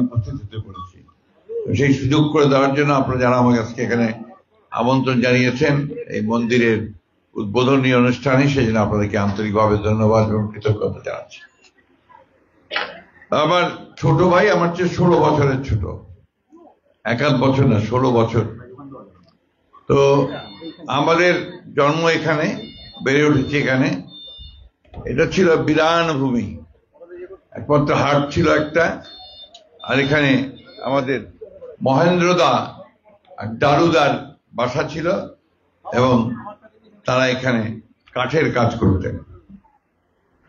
উপস্থিত হতে পেরেছি। সেই সুযোগ করে দেওয়ার জন্য আপনারা যারা আমার কাছে এখানে আমন্ত্রণ জানিয়েছেন এই মন্দিরের উদ্বোধনী অনুষ্ঠানে, সেই জন্য আপনাদেরকে আন্তরিকভাবে ধন্যবাদ এবং কৃতজ্ঞতা জানাচ্ছি। আমার ছোট ভাই আমার চেয়ে 16 বছরের ছোট, 1 বছর না 16 বছর। তো আমাদের জন্ম এখানে, বেড়ে উঠেছি এখানে। এটা ছিল বিরান ভূমি, একমাত্র হাট ছিল একটা। আর এখানে আমাদের মহেন্দ্রদা আর দারুদার বাসা ছিল এবং তারা এখানে কাঠের কাজ করতেন।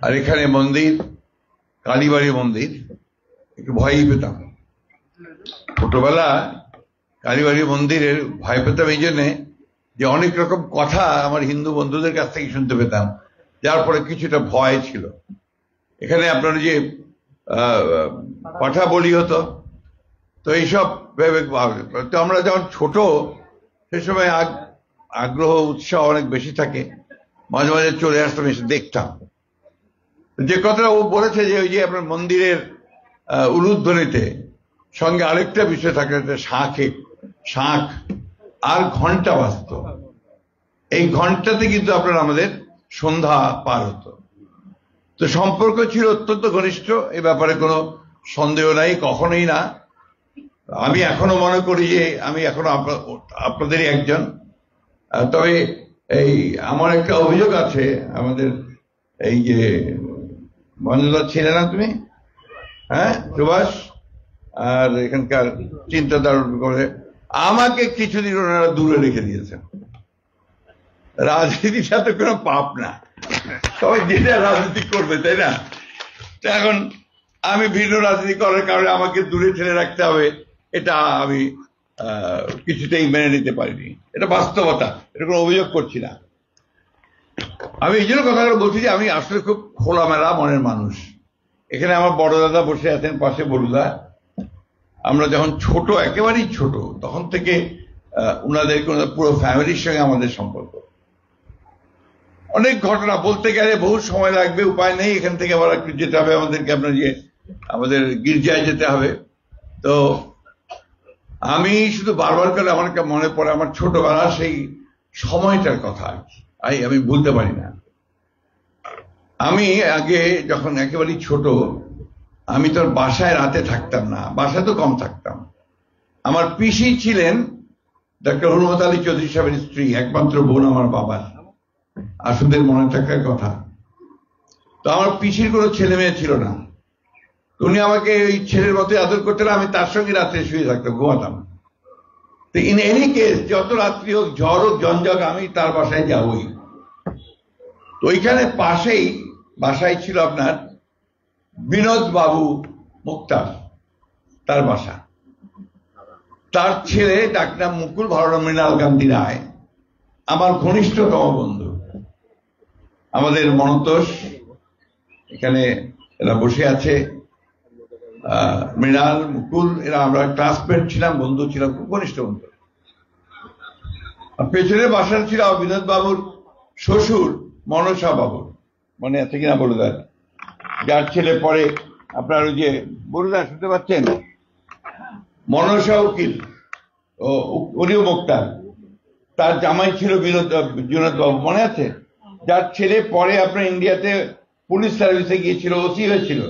আর এখানে মন্দির, কালীবাড়ি মন্দির, একটু ভয়ই পেতাম ছোটবেলা। কালীবাড়ি মন্দিরের ভয় পেতাম এই জন্যে যে অনেক রকম কথা আমার হিন্দু বন্ধুদের কাছ থেকে শুনতে পেতাম, যার পরে কিছুটা ভয় ছিল। এখানে আপনার যে পাঠা বলি হতো, তো এইসব ভেবে তো আমরা যখন ছোট সে সময় আগ্রহ উৎসাহ অনেক বেশি থাকে, মাঝে মাঝে চলে আসতাম, এসে দেখতাম। যে কথাটা ও বলেছে যে ওই যে আপনার মন্দিরের উলুধ্বনিতে সঙ্গে আরেকটা বিষয় থাকে, শাঁখ আর ঘন্টা বাজত। এই ঘন্টাতে কিন্তু আপনার আমাদের সন্ধ্যা পার হতো। তো সম্পর্ক ছিল অত্যন্ত ঘনিষ্ঠ, এই ব্যাপারে কোনো সন্দেহ নাই, কখনোই না। আমি এখনো মনে করি যে আমি এখনো আপনাদেরই একজন। তবে এই আমার একটা অভিযোগ আছে, আমাদের এই যে মঞ্জুদা ছিলে না তুমি, হ্যাঁ সুভাষ, আর এখানকার চিন্তাধারা করে আমাকে কিছুদিন ওনারা দূরে রেখে দিয়েছেন। রাজনীতির সাথে কোনো পাপ না, সবাই যেটা রাজনীতি করবে, তাই না? এখন আমি ভিন্ন রাজনীতি করার কারণে আমাকে দূরে ঠেলে রাখতে হবে, এটা আমি কিছুতেই মেনে নিতে পারিনি। এটা বাস্তবতা, এটা কোনো অভিযোগ করছি না। আমি এই জন্য কথাগুলো বলছি যে আমি আসলে খুব খোলামেলা মনের মানুষ। এখানে আমার বড় দাদা বসে আছেন পাশে, বড়ুদা। আমরা যখন ছোট, একেবারেই ছোট, তখন থেকে ওনাদের পুরো ফ্যামিলির সঙ্গে আমাদের সম্পর্ক। অনেক ঘটনা বলতে গেলে বহু সময় লাগবে, উপায় নেই। এখান থেকে আবার একটু যেতে হবে আমাদেরকে, আপনার আমাদের গির্জায় যেতে হবে। তো আমি শুধু বারবার করে আমার মনে পড়ে আমার ছোটবেলা সেই সময়টার কথা, আমি ভুলতে পারি না। আমি আগে যখন একেবারেই ছোট, আমি তোর বাসায় রাতে থাকতাম না, বাসায় তো কম থাকতাম। আমার পিসি ছিলেন ডক্টর হুরমত আলী চৌধুরী সাহেবের স্ত্রী, একমাত্র বোন আমার বাবার, আসুদের মনে থাকার কথা। তো আমার পিসির কোনো ছেলে মেয়ে ছিল না, উনি আমাকে ওই ছেলের মতোই আদর করতেন, আমি তার সঙ্গে রাত্রে শুয়ে থাকতাম, ঘুমাতাম। তো ইন এনি কেস, যত রাত্রি হোক, ঝড় হোক, জঞ্জক, আমি তার বাসায় যাবই। তো ওইখানে পাশেই বাসায় ছিল আপনার বিনোদ বাবু মুক্তার, তার বাসা। তার ছেলে ডাকনাম মুকুল, ভালো মৃণাল গান্ধী রায়, আমার ঘনিষ্ঠতম বন্ধু। আমাদের মনতোষ এখানে এরা বসে আছে, মৃণাল, মুকুল, এরা আমরা ক্লাসমেট ছিলাম, বন্ধু ছিলাম, খুব ঘনিষ্ঠ বন্ধু। পেছনের বাসার ছিল বিনোদ বাবুর শ্বশুর মনসা বাবুর, মনে আছে কিনা বলুদা, যার ছেলে পরে আপনার ওই যে বলুদা শুনতে পাচ্ছেন, মনসা উকিল, উনিও মুক্তার। তার জামাই ছিল বিনোদ বাবু, মনে আছে? যার ছেলে পরে আপনার ইন্ডিয়াতে পুলিশ সার্ভিসে গিয়েছিল, ওসি হয়েছিল।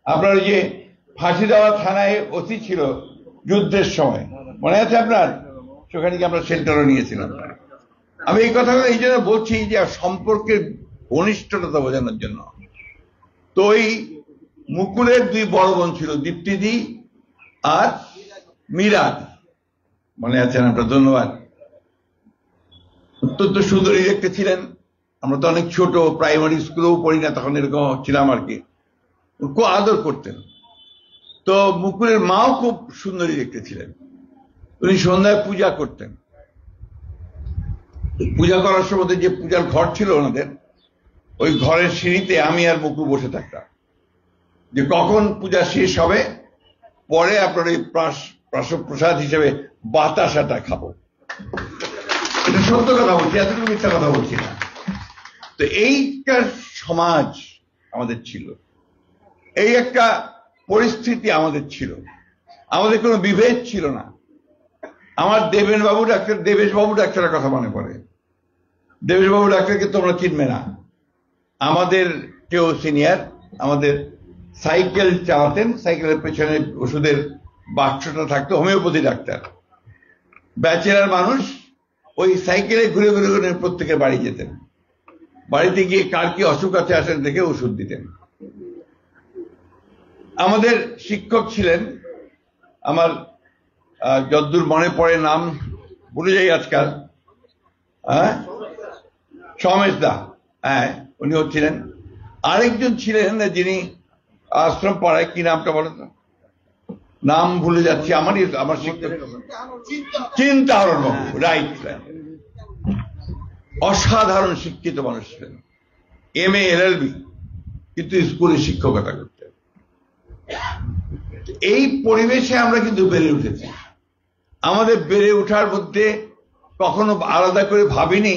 আপনার ওই যে ফাঁসিদেওয়া থানায় ওসি ছিল যুদ্ধের সময়, মনে আছে আপনার? সেখানে গিয়ে আমরা সেন্টারও নিয়েছিলাম। আমি এই কথাগুলো এই জন্য বলছি যে সম্পর্কের ঘনিষ্ঠতা বোঝানোর জন্য। তো ওই মুকুলের 2 বড় বোন ছিল, দীপ্তিদি আর মীরাদ, মনে আছেন আপনার? ধন্যবাদ। অত্যন্ত সুন্দরী দেখতে ছিলেন। আমরা তো অনেক ছোট, প্রাইমারি স্কুলেও পড়ি না, তখন এরকম ছিলাম আর কি। খুব আদর করতেন। তো মুকুলের মাও খুব সুন্দরী দেখতে ছিলেন। উনি সন্ধ্যায় পূজা করতেন। পূজা করার সময় যে পূজার ঘর ছিল ওনাদের, ওই ঘরের সিঁড়িতে আমি আর মুকুল বসে থাকতাম, যে কখন পূজা শেষ হবে, পরে আপনার ওই প্রসাদ হিসেবে বাতাসাটা খাবো। এটা সত্য কথা বলছি, এতটুকু মিথ্যা কথা বলছি না। তো এইটা সমাজ আমাদের ছিল, এই একটা পরিস্থিতি আমাদের ছিল। আমাদের কোনো বিভেদ ছিল না। আমার দেবেশবাবু ডাক্তারের কথা মনে পড়ে। দেবেশবাবু ডাক্তারকে তোমরা চিনবে না, আমাদের কেউ সিনিয়র, আমাদের সাইকেল চালাতেন, সাইকেলের পেছনে ওষুধের বাক্সটা থাকতো, হোমিওপ্যাথি ডাক্তার, ব্যাচেলার মানুষ, ওই সাইকেলে ঘুরে ঘুরে ঘুরে প্রত্যেকের বাড়ি যেতেন, বাড়িতে গিয়ে কার কি অসুখ আছে আসেন দেখে ওষুধ দিতেন। আমাদের শিক্ষক ছিলেন, আমার যদ্দূর মনে পড়ে নাম ভুলে যাই আজকাল, সমেশ দা, হ্যাঁ উনি হচ্ছিলেন। আরেকজন ছিলেন যিনি আশ্রম পাড়ায়, কি নামটা বলেন তো, নাম ভুলে যাচ্ছি, আমার শিক্ষক চিন্তাহরণ বাবু, রাইট। অসাধারণ শিক্ষিত মানুষ ছিলেন, MA LLB, কিন্তু স্কুলে শিক্ষকতা করতেন। এই পরিবেশে আমরা কিন্তু বেড়ে উঠেছি। আমাদের বেড়ে ওঠার মধ্যে কখনো আলাদা করে ভাবিনি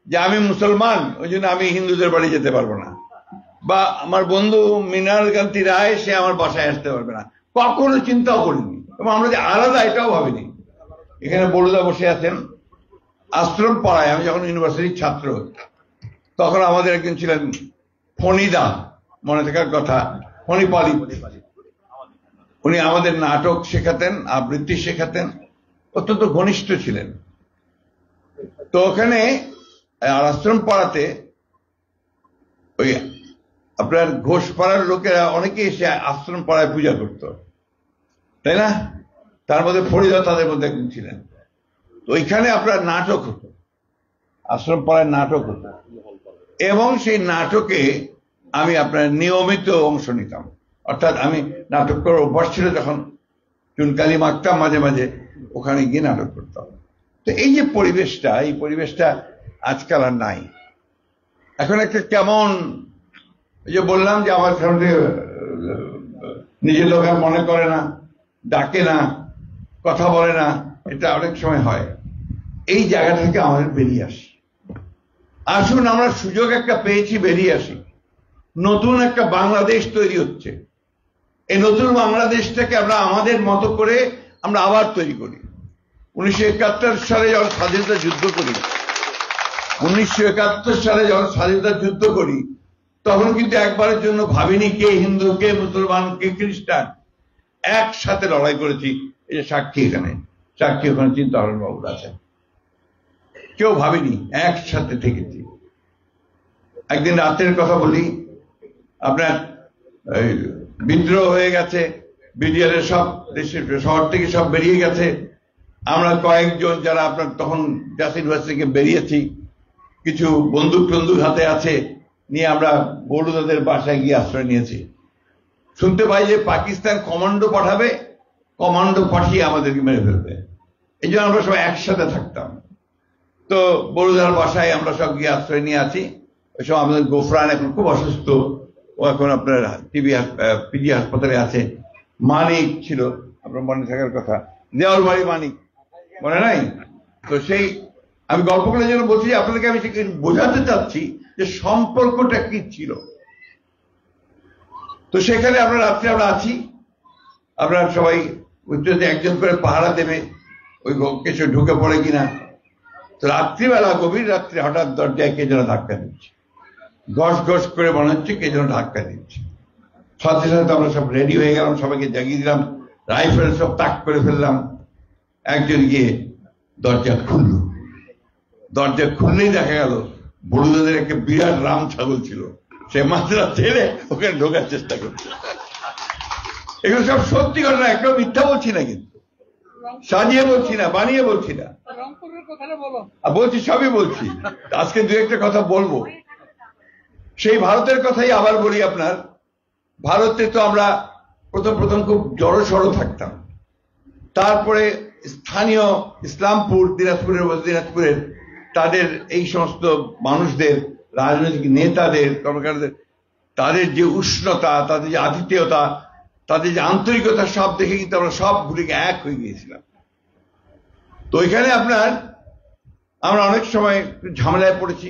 যে আমি মুসলমান, ওই জন্য আমি হিন্দুদের বাড়ি যেতে পারবো না, বা আমার বন্ধু মৃণাল কান্তি রায় সে আমার বাসায় আসতে পারবে না, কখনো চিন্তাও করিনি। এবং আমরা যে আলাদা এটাও ভাবিনি। এখানে বড়ুদা বসে আছেন, আশ্রম পাড়ায় আমি যখন ইউনিভার্সিটির ছাত্র, তখন আমাদের একজন ছিলেন ফণিদা, মনে থাকার কথা, ফণিপালি। উনি আমাদের নাটক শেখাতেন, আবৃত্তি শেখাতেন, অত্যন্ত ঘনিষ্ঠ ছিলেন। তো ওখানে আশ্রম পাড়াতে ওই আপনার ঘোষ পাড়ার লোকেরা অনেকে এসে আশ্রম পাড়ায় পূজা করত, তাই না? তার মধ্যে ফরিদা তাদের মধ্যে একজন ছিলেন। তো ওইখানে আপনার নাটক হতো, আশ্রম পাড়ায় নাটক হতো, এবং সেই নাটকে আমি আপনার নিয়মিত অংশ নিতাম। অর্থাৎ আমি নাটক করার অভ্যাস ছিল, যখন চুনকালি মাখতাম মাঝে মাঝে, ওখানে গিয়ে নাটক করতাম। তো এই যে পরিবেশটা, এই পরিবেশটা আজকাল আর নাই। এখন একটা কেমন, এই যে বললাম যে আমার সামনে নিজের লোক আর মনে করে না, ডাকে না, কথা বলে না, এটা অনেক সময় হয়। এই জায়গা থেকে আমাদের বেরিয়ে আসি। আসুন, আমরা সুযোগ একটা পেয়েছি, বেরিয়ে আসি। নতুন একটা বাংলাদেশ তৈরি হচ্ছে। এই নতুন বাংলাদেশটাকে আমরা আমাদের মতো করে আমরা আবার তৈরি করি। 1971 সালে যখন স্বাধীনতা যুদ্ধ করি, 1971 সালে যখন স্বাধীনতা যুদ্ধ করি, তখন কিন্তু একবারের জন্য ভাবিনি কে হিন্দু, কে মুসলমান, কে খ্রিস্টান, একসাথে লড়াই করেছি। এই যে সাক্ষী, এখানে সাক্ষী, ওখানে চিন্তাহরণ বাবুর আছে, কেউ ভাবিনি, একসাথে থেকেছি। একদিন রাতের কথা বলি, আপনার বিদ্রোহ হয়ে গেছে, বিডিআরের সব দেশের শহর থেকে সব বেরিয়ে গেছে। আমরা কয়েকজন যারা আপনার তখন জাতীয় ইউনিভার্সিটি থেকে বেরিয়েছি, কিছু বন্দুক টন্দুক হাতে আছে, নিয়ে আমরা বড়ুদাদের বাসায় গিয়ে আশ্রয় নিয়েছি। শুনতে পাই যে পাকিস্তান কমান্ডো পাঠাবে, কমান্ডো পাঠিয়ে আমাদেরকে মেরে ফেলবে। এই জন্য আমরা সবাই একসাথে থাকতাম। তো বড়ুদার বাসায় আমরা সব গিয়ে আশ্রয় নিয়ে আছি। ওই সময় আমাদের গোফরান এখন খুব অসুস্থ, ও এখন আপনার পিজি হাসপাতালে আছে। মানিক ছিল, আপনার মনে থাকার কথা, দেওয়াল বাড়ি মানিক, মনে নাই? তো সেই আমি গল্প করার জন্য বলছি, আপনাদেরকে আমি বোঝাতে চাচ্ছি যে সম্পর্কটা কি ছিল। তো সেখানে আমরা রাত্রে আমরা আছি, আপনারা সবাই উচ্চতে একজন করে পাহারা দেবে, ওই কিছু ঢুকে পড়ে কিনা। তো রাত্রিবেলা, গভীর রাত্রে হঠাৎ দরজায় কে যেন ধাক্কা দিচ্ছে, ঘস ঘস করে মনে হচ্ছে কে যেন ধাক্কা দিচ্ছে। সাথে সাথে আমরা সব রেডি হয়ে গেলাম, সবাইকে জাগিয়ে দিলাম, রাইফেল সব তাক করে ফেললাম। একজন গিয়ে দরজা খুলল, দরজা খুললেই দেখা গেল বড়ুদাদের একটা বিরাট রাম ছাগল ছিল, সে মাত্রা ছেড়ে ওখানে ঢোকার চেষ্টা করছে। এগুলো সব সত্যি ঘটনা, একদম মিথ্যা বলছি না, কিন্তু সাজিয়ে বলছি না, বানিয়ে বলছি না, বলছি সবই বলছি। আজকে দু একটা কথা বলবো। সেই ভারতের কথাই আবার বলি। আপনার ভারতে তো আমরা প্রথম খুব জড়সড় থাকতাম, তারপরে স্থানীয় ইসলামপুর, দিনাজপুরের তাদের এই সমস্ত মানুষদের, রাজনৈতিক নেতাদের, কর্মকারদের, তাদের যে উষ্ণতা, তাদের যে আতিথেয়তা, তাদের যে আন্তরিকতা, সব দেখে কিন্তু আমরা সব ভুলে এক হয়ে গিয়েছিলাম। তো ওইখানে আপনার আমরা অনেক সময় ঝামেলায় পড়েছি।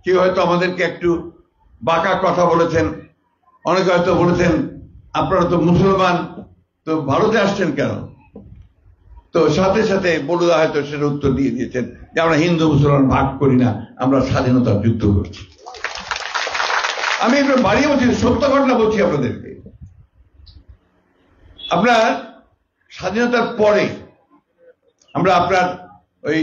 কেউ হয়তো আমাদেরকে একটু বাঁকা কথা বলেছেন, অনেকে হয়তো বলেছেন আপনারা তো মুসলমান, তো ভারতে আসছেন কেন? তো সাথে সাথে বড়ুদা হয়তো সেটা উত্তর দিয়ে দিয়েছেন যে আমরা হিন্দু মুসলমান ভাগ করি না, আমরা স্বাধীনতার যুদ্ধ করছি। আমি একটু বাড়িয়ে বলছি, সত্য ঘটনা বলছি আপনাদেরকে। আপনার স্বাধীনতার পরে আমরা আপনার ওই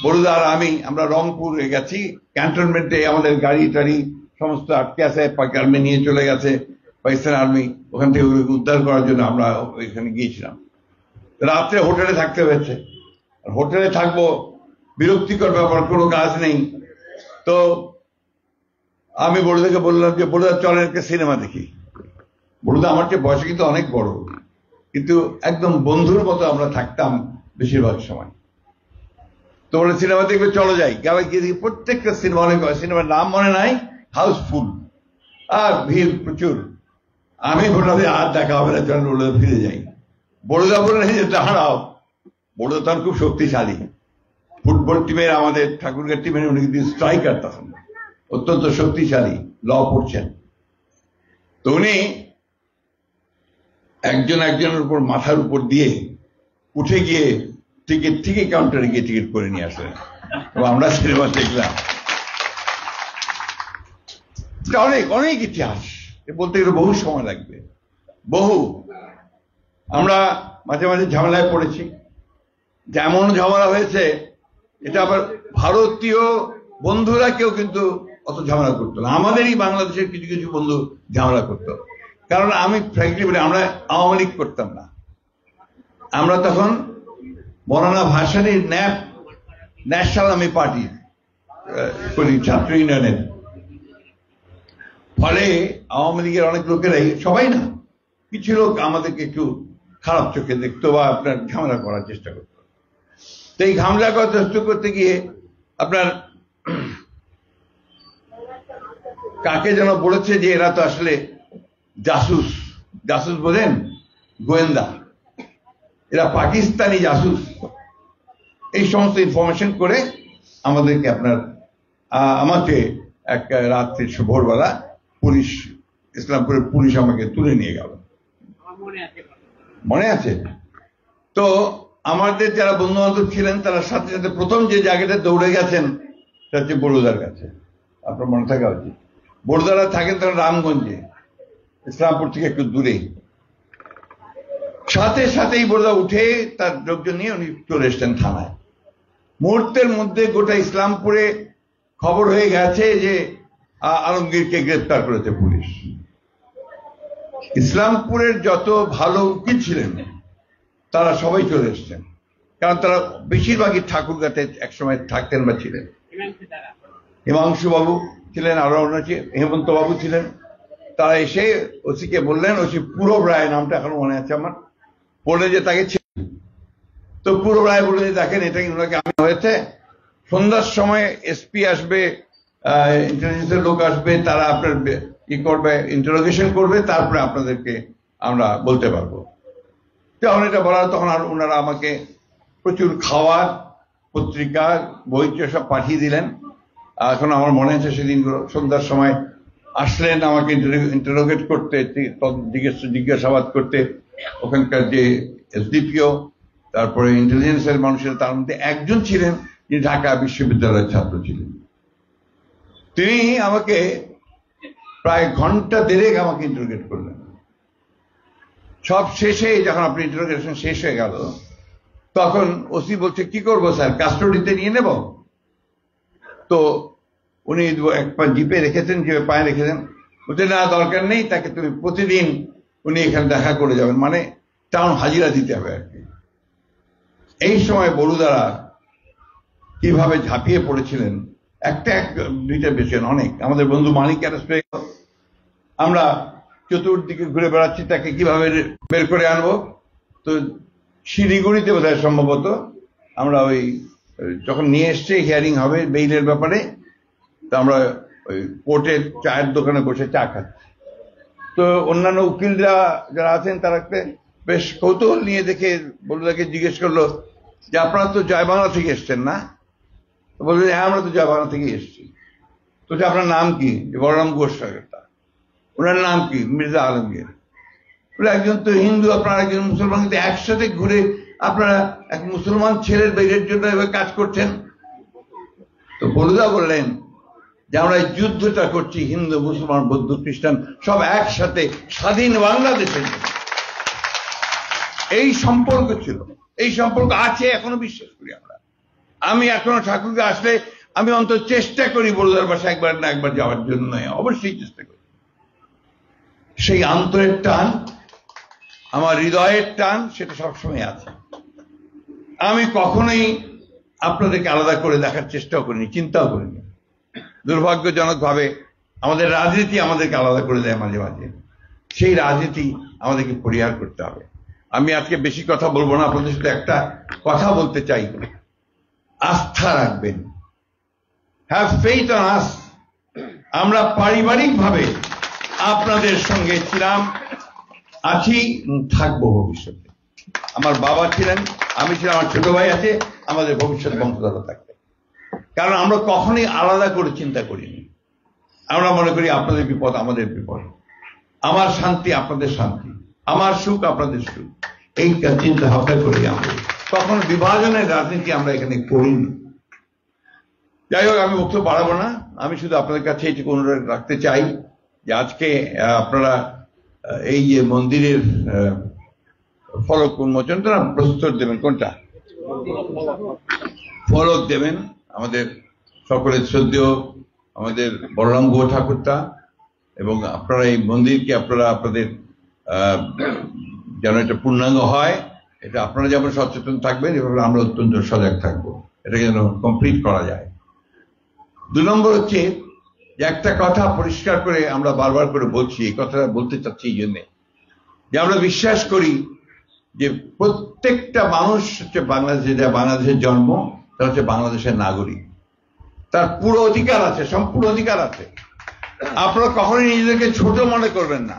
বড়ুদা আর আমরা রংপুরে গেছি, ক্যান্টনমেন্টে আমাদের গাড়ি টাড়ি সমস্ত আটকে আছে, পাকিস্তান আর্মি নিয়ে চলে গেছে, পাকিস্তান আর্মি ওখান থেকে উদ্ধার করার জন্য আমরা ওইখানে গিয়েছিলাম। রাত্রে হোটেলে থাকতে হয়েছে, হোটেলে থাকবো, বিরক্তিকর ব্যাপার, কোনো কাজ নেই। তো আমি বড়ুদাকে বললাম যে বড়ুদা চলেন একটা সিনেমা দেখি। বড়ুদা আমার চেয়ে বয়সে কিন্তু অনেক বড়, কিন্তু একদম বন্ধুর মতো আমরা থাকতাম বেশিরভাগ সময়। তো বলে সিনেমা দেখবে, চলো যাই। গেলে গিয়ে দেখি প্রত্যেকটা সিনেমা, অনেক সিনেমার নাম মনে নাই, হাউসফুল আর ভিড় প্রচুর। আমি বললাম আর দেখা হবে না, চলেন বড়ুদা ফিরে যাই। বড়ুদা বললেন যে দাঁড়াও, বড়ুদা তখন খুব শক্তিশালী, ফুটবল টিমের, আমাদের ঠাকুরগাঁর টিমের উনি কিন্তু স্ট্রাইকার, তখন অত্যন্ত শক্তিশালী, ল পড়ছেন। তো উনি একজনের উপর মাথার উপর দিয়ে উঠে গিয়ে টিকিট কাউন্টারে গিয়ে টিকিট করে নিয়ে আসলেন এবং আমরা সিনেমা দেখলাম। অনেক অনেক ইতিহাস বলতে গেলে বহু সময় লাগবে, বহু। আমরা মাঝে মাঝে ঝামেলায় পড়েছি, যেমন ঝামেলা হয়েছে, এটা আবার ভারতীয় বন্ধুরা কেউ কিন্তু অত ঝামেলা করতো না, আমাদেরই বাংলাদেশের কিছু কিছু বন্ধু ঝামেলা করতো। কারণ আমি ফ্র্যাঙ্কলি বলি, আমরা আওয়ামী লীগ করতাম না, আমরা তখন মৌলানা ভাসানীর ন্যাশনাল আমি পার্টি করি, ছাত্র ইউনিয়নের। ফলে আওয়ামী লীগের অনেক লোকেরাই, সবাই না, কিছু লোক আমাদেরকে একটু খারাপ চোখে দেখতো বা আপনার ঝামেলা করার চেষ্টা করতো। তো এই ঝামেলা করার চেষ্টা করতে গিয়ে আপনার কাকে যেন বলেছে যে এরা তো আসলে জাসুস, জাসুস বোঝেন, গোয়েন্দা, এরা পাকিস্তানি জাসুস, এই সমস্ত ইনফরমেশন করে আমাদেরকে আমাকে এক রাত্রি ভোরবেলা পুলিশ, ইসলামপুরের পুলিশ আমাকে তুলে নিয়ে গেল, মনে আছে? তো আমাদের যারা বন্ধু বান্ধব ছিলেন তারা সাথে সাথে প্রথম যে জায়গাটা দৌড়ে গেছেন সেটা হচ্ছে বড়ুদার কাছে। আপনার মনে থাকা উচিত, বড়ুদারা থাকেন তারা রামগঞ্জে, ইসলামপুর থেকে একটু দূরে। সাথে সাথেই বড়ুদা উঠে তার লোকজন নিয়ে উনি চলে এসছেন থানায়। মুহূর্তের মধ্যে গোটা ইসলামপুরে খবর হয়ে গেছে যে আলমগীরকে গ্রেফতার করেছে পুলিশ। ইসলামপুরের যত ভালো উকিল ছিলেন তারা সবাই চলে এসছেন, কারণ তারা বেশিরভাগই ঠাকুরগাঁতে একসময় থাকতেন বা ছিলেন। হিমাংশু বাবু ছিলেন, আরো হেমন্ত বাবু ছিলেন। তারা এসে ওসিকে বললেন, ওসি পূরব রায়, নামটা এখনো মনে আছে আমার, বলে যে তাকে। তো পূরব রায় বলে যে দেখেন, এটা ওনাকে আমি হয়েছে, সন্ধ্যার সময় এসপি আসবে, ইন্টেলিজেন্সের লোক আসবে, তারা আপনার কি করবে, ইন্টারোগেশন করবে, তারপরে আপনাদেরকে আমরা বলতে পারবো। তখন এটা বলার, তখন আর ওনারা আমাকে প্রচুর খাওয়ার, পত্রিকা, বই সব পাঠিয়ে দিলেন। এখন আমার মনে আছে সেদিনগুলো, সন্ধ্যার সময় আসলেন আমাকে ইন্টারোগেট করতে, জিজ্ঞাসাবাদ করতে ওখানকার যে এসডিপিও, তারপরে ইন্টেলিজেন্সের মানুষের, তার মধ্যে একজন ছিলেন যিনি ঢাকা বিশ্ববিদ্যালয়ের ছাত্র ছিলেন। তিনি আমাকে প্রায় ঘন্টা দেড়েক আমাকে ইন্টারোগেট করলেন। সব শেষে যখন আপনি ইন্টারোগেশন শেষ হয়ে গেল, তখন ওসি বলছে কি করবো স্যার, কাস্টডিতে নিয়ে নেব? তো উনি এক পা জিপে রেখেছেন, যে পায়ে রেখেছেন, বলছে না দরকার নেই, তাকে তুমি প্রতিদিন উনি এখানে দেখা করে যাবেন, মানে টাউন হাজিরা দিতে হবে আর কি। এই সময় বড়ুদারা কিভাবে ঝাঁপিয়ে পড়েছিলেন, একটা দুইটা বেশি অনেক। আমাদের বন্ধু মানিক অ্যারেস্ট হয়ে গেল, আমরা চতুর্দিকে ঘুরে বেড়াচ্ছি তাকে কিভাবে বের করে আনবো। তো শিলিগুড়িতে বোধহয় সম্ভবত আমরা ওই যখন নিয়ে এসছে হিয়ারিং হবে বেইলের ব্যাপারে, তো আমরা ওই কোর্টের চায়ের দোকানে বসে চা খাচ্ছি। তো অন্যান্য উকিলরা যারা আছেন তারা বেশ কৌতূহল নিয়ে দেখে বলুদাকে জিজ্ঞেস করলো যে আপনারা তো জয় বাংলা থেকে এসছেন না? বললেন হ্যাঁ আমরা তো জয় বাংলা থেকে এসছি। তো আপনার নাম কি? বলরাম ঘোষ। ওনার নাম কি? মির্জা আলমগীর। একজন তো হিন্দু, আপনারা একজন মুসলমান, কিন্তু একসাথে ঘুরে আপনারা এক মুসলমান ছেলের বেড়ের জন্য এভাবে কাজ করছেন। তো বলুদা বললেন যে আমরা এই যুদ্ধটা করছি হিন্দু, মুসলমান, বৌদ্ধ, খ্রিস্টান সব একসাথে স্বাধীন বাংলাদেশের। এই সম্পর্ক ছিল, এই সম্পর্ক আছে, এখনো বিশ্বাস করি আমরা। আমি এখনো ঠাকুরকে আসলে আমি অন্তত চেষ্টা করি বলুদার বাসা একবার না একবার যাওয়ার জন্য, অবশ্যই চেষ্টা করি। সেই আন্তরের টান, আমার হৃদয়ের টান, সেটা সবসময় আছে। আমি কখনোই আপনাদেরকে আলাদা করে দেখার চেষ্টাও করিনি, চিন্তাও করিনি। দুর্ভাগ্যজনক ভাবে আমাদের রাজনীতি আমাদেরকে আলাদা করে দেয় মাঝে মাঝে। সেই রাজনীতি আমাদেরকে পরিহার করতে হবে। আমি আজকে বেশি কথা বলবো না, আপনাদের সাথে একটা কথা বলতে চাই। আস্থা রাখবেন, হ্যাভ ফেইথ অন আস। আমরা পারিবারিক ভাবে আপনাদের সঙ্গে ছিলাম, আছি, থাকবো ভবিষ্যতে। আমার বাবা ছিলেন, আমি ছিলাম, আমার ছোট ভাই আছে, আমাদের ভবিষ্যৎ বংশধর থাকবে। কারণ আমরা কখনোই আলাদা করে চিন্তা করিনি। আমরা মনে করি আপনাদের বিপদ আমাদের বিপদ, আমার শান্তি আপনাদের শান্তি, আমার সুখ আপনাদের সুখ, এই চিন্তা ভাবনা করি আমরা। কখনো বিভাজনের রাজনীতি আমরা এখানে করিনি। যাই হোক, আমি বক্তব্য বাড়াবো না। আমি শুধু আপনাদের কাছে এইটুকু অনুরোধ রাখতে চাই যে আজকে আপনারা এই যে মন্দিরের ফলক উন্মোচন তো না, প্রস্তর দেবেন, কোনটা ফলক দেবেন, আমাদের সকলের শ্রদ্ধেয় আমাদের বলরাম গুহ ঠাকুরটা, এবং আপনারা এই মন্দিরকে আপনারা আপনাদের যেন এটা পূর্ণাঙ্গ হয়, এটা আপনারা যেমন সচেতন থাকবেন, এভাবে আমরা অত্যন্ত সজাগ থাকবো, এটাকে যেন কমপ্লিট করা যায়। 2 নম্বর হচ্ছে যে একটা কথা পরিষ্কার করে আমরা বারবার করে বলছি, এই কথাটা বলতে চাচ্ছি এই জন্যে যে আমরা বিশ্বাস করি যে প্রত্যেকটা মানুষ হচ্ছে বাংলাদেশে, যা বাংলাদেশের জন্ম, তার হচ্ছে বাংলাদেশের নাগরিক, তার পুরো অধিকার আছে, সম্পূর্ণ অধিকার আছে। আপনারা কখনোই নিজেদেরকে ছোট মনে করবেন না,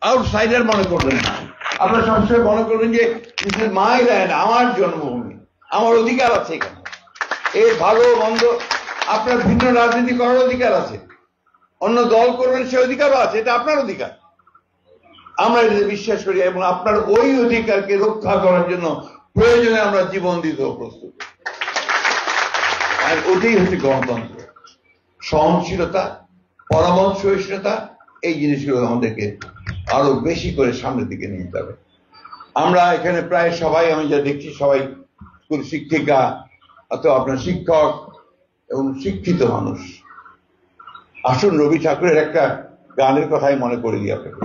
আউটসাইডার মনে করবেন না। আপনারা সবসময় মনে করবেন যে মাই ল্যান্ড, আমার জন্মভূমি, আমার অধিকার আছে এখানে। এর ভালো মন্দ আপনার ভিন্ন রাজনীতি করার অধিকার আছে, অন্য দল করবেন সে অধিকারও আছে, এটা আপনার অধিকার। আমরা এটা বিশ্বাস করি, এবং আপনার ওই অধিকারকে রক্ষা করার জন্য প্রয়োজনে আমরা জীবন দিতেও প্রস্তুত। আর ওটাই হচ্ছে গণতন্ত্র। সহনশীলতা, পরামর্শ সহিষ্ণুতা, এই জিনিসগুলো আমাদেরকে আরো বেশি করে সামনের দিকে নিয়ে যেতে হবে। আমরা এখানে প্রায় সবাই, আমি যা দেখছি, সবাই স্কুল শিক্ষিকা অথবা আপনার শিক্ষক এবং শিক্ষিত মানুষ। আসুন রবি ঠাকুরের একটা গানের কথাই মনে করে দিই আপনাকে।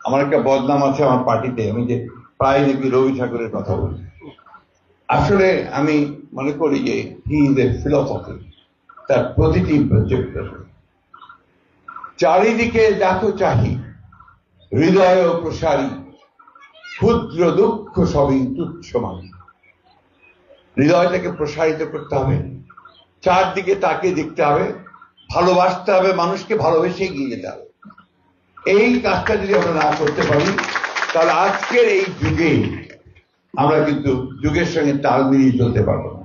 আমার একটা বদনাম আছে আমার পার্টিতে, আমি যে প্রায় নাকি রবি ঠাকুরের কথা বলি। আসলে আমি মনে করি যে হি ইজ এ ফিলসফি, তার প্রতিটি চারিদিকে দেখো চাহি, হৃদয় প্রসারী, ক্ষুদ্র দুঃখ সবই তুচ্ছ মানি। হৃদয়টাকে প্রসারিত করতে হবে, চারদিকে তাকে দেখতে হবে, ভালোবাসতে হবে, মানুষকে ভালোবেসে এগিয়ে যেতে হবে। এই কাজটা যদি আমরা না করতে পারি, তাহলে আজকের এই যুগে আমরা কিন্তু যুগের সঙ্গে তাল মিলিয়ে চলতে পারবো না।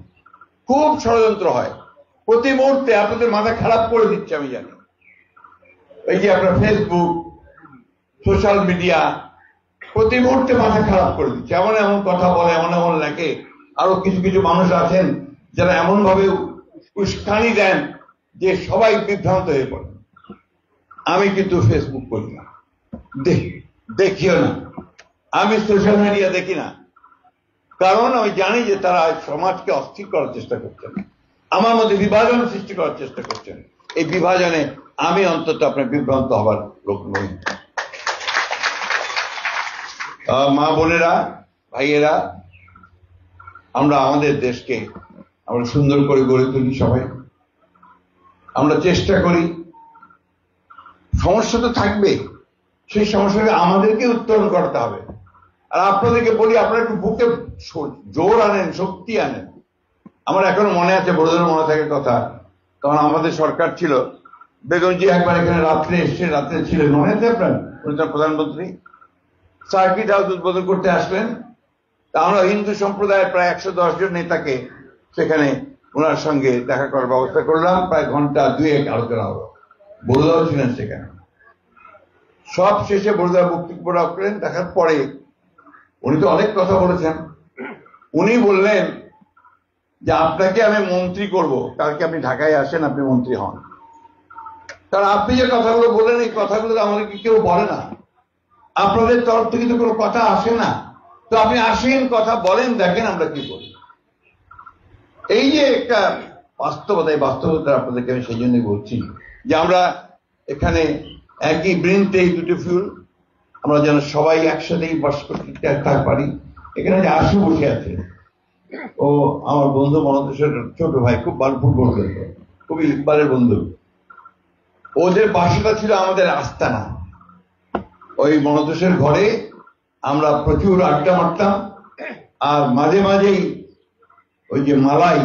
খুব ষড়যন্ত্র হয় প্রতি মুহূর্তে, আপনাদের মাথা খারাপ করে দিচ্ছে আমি জানি। এই যে আপনার ফেসবুক, সোশ্যাল মিডিয়া প্রতি মুহূর্তে মাথা খারাপ করে দিচ্ছে, এমন এমন কথা বলে, এমন এমন লেখে। আরো কিছু কিছু মানুষ আছেন যারা এমন ভাবে উস্কানি দেন যে সবাই বিভ্রান্ত হয়ে পড়ে। আমি কিন্তু ফেসবুক করি না, দেখিও না, আমি সোশ্যাল মিডিয়া দেখি না, কারণ আমি জানি যে তারা সমাজকে অস্থির করার চেষ্টা করছেন, আমার মধ্যে বিভাজন সৃষ্টি করার চেষ্টা করছেন। এই বিভাজনে আমি অন্তত আপনার বিভ্রান্ত হবার লোক নই। মা বোনেরা, ভাইয়েরা, আমরা আমাদের দেশকে আমরা সুন্দর করে গড়ে তুলি সবাই। আমরা চেষ্টা করি, সমস্যা তো থাকবে, সেই সমস্যাকে আমাদেরকে উত্তরণ করতে হবে। আর আপনাদেরকে বলি, আপনারা একটু বুকে জোর আনেন, শক্তি আনেন। আমার এখনো মনে আছে, বড়দের মনে থাকে কথা, তখন আমাদের সরকার ছিল, বেগমজি একবার এখানে রাত্রে এসছে, রাত্রে ছিলেন, মনে আছে আপনার? প্রধানমন্ত্রী সার্কিট হাউস উদ্বোধন করতে আসলেন। তা আমরা হিন্দু সম্প্রদায়ের প্রায় 110 জন নেতাকে সেখানে ওনার সঙ্গে দেখা করার ব্যবস্থা করলাম। প্রায় ঘন্টা 2 আলোচনা হলো, বড়দাও ছিলেন সেখানে। সব শেষে বড়দা বক্তব্য রাখলেন। দেখার পরে উনি তো অনেক কথা বলেছেন, উনি বললেন যে আপনাকে আমি মন্ত্রী করব, কালকে আপনি ঢাকায় আসেন, আপনি মন্ত্রী হন। কারণ আপনি যে কথাগুলো বলেন এই কথাগুলো আমাদেরকে কেউ বলে না, আপনাদের তরফ থেকে তো কোনো কথা আসে না। তো আপনি আসেন, কথা বলেন, দেখেন আমরা কি করি। এই যে একটা বাস্তবতা, এই বাস্তবতা আপনাদেরকে আমি সেই জন্যই বলছি যে আমরা এখানে একই বৃন্তে এই দুটো ফুল, আমরা যেন সবাই একসাথেই বাস করতে পারি। এখানে যে আশু বসে আছে, ও আমার বন্ধু মনতেশের ছোট ভাই, খুব ভালো ফুটবল খেলতো, খুবই ইকবালের বন্ধু। ওদের বাসাটা ছিল আমাদের আস্তানা। ওই মনতেশের ঘরে আমরা প্রচুর আড্ডা মারতাম, আর মাঝে মাঝেই ওই যে মালাই,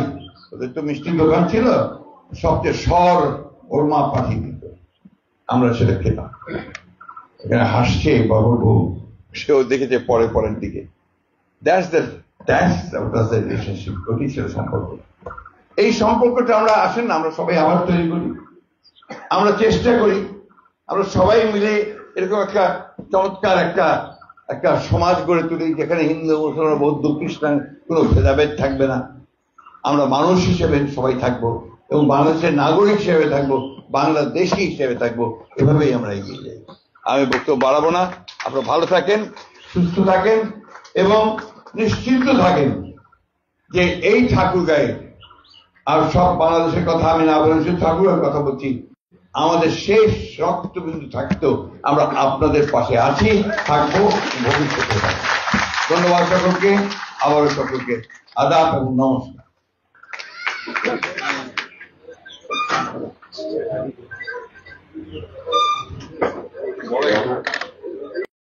ওদের তো মিষ্টির দোকান ছিল, সবচেয়ে সর ওর মা পাঠিয়ে দিত, আমরা সেটা খেতাম। এখানে হাসছে বাবুর বউ, সেও দেখেছে পরের দিকে। রিলেশনশিপ, ওটি ছিল সম্পর্ক। এই সম্পর্কটা আমরা আসেন না, আমরা সবাই আবার তৈরি করি, আমরা চেষ্টা করি, আমরা সবাই মিলে এরকম একটা চমৎকার একটা সমাজ গড়ে তুলি, যেখানে হিন্দু মুসলমান বৌদ্ধ খ্রিস্টান কোনো ভেদাভেদ থাকবে না। আমরা মানুষ হিসেবে সবাই থাকবো এবং বাংলাদেশের নাগরিক হিসেবে থাকবো, বাংলাদেশি হিসেবে থাকবো। এভাবেই আমরা এগিয়ে যাই। আমি বক্তব্য বাড়াবো না, আপনারা ভালো থাকেন, সুস্থ থাকেন এবং নিশ্চিন্ত থাকেন যে এই ঠাকুরগাঁয়ে, আর সব বাংলাদেশের কথা আমি না বলে শুধু ঠাকুরের কথা বলছি, আমাদের শেষ রক্তবিন্দু থাকতো আমরা আপনাদের পাশে আছি, থাকবো, ভবিষ্যতে থাকবো। ধন্যবাদ সকলকে, আবারও সকলকে আদাব এবং নমস্কার।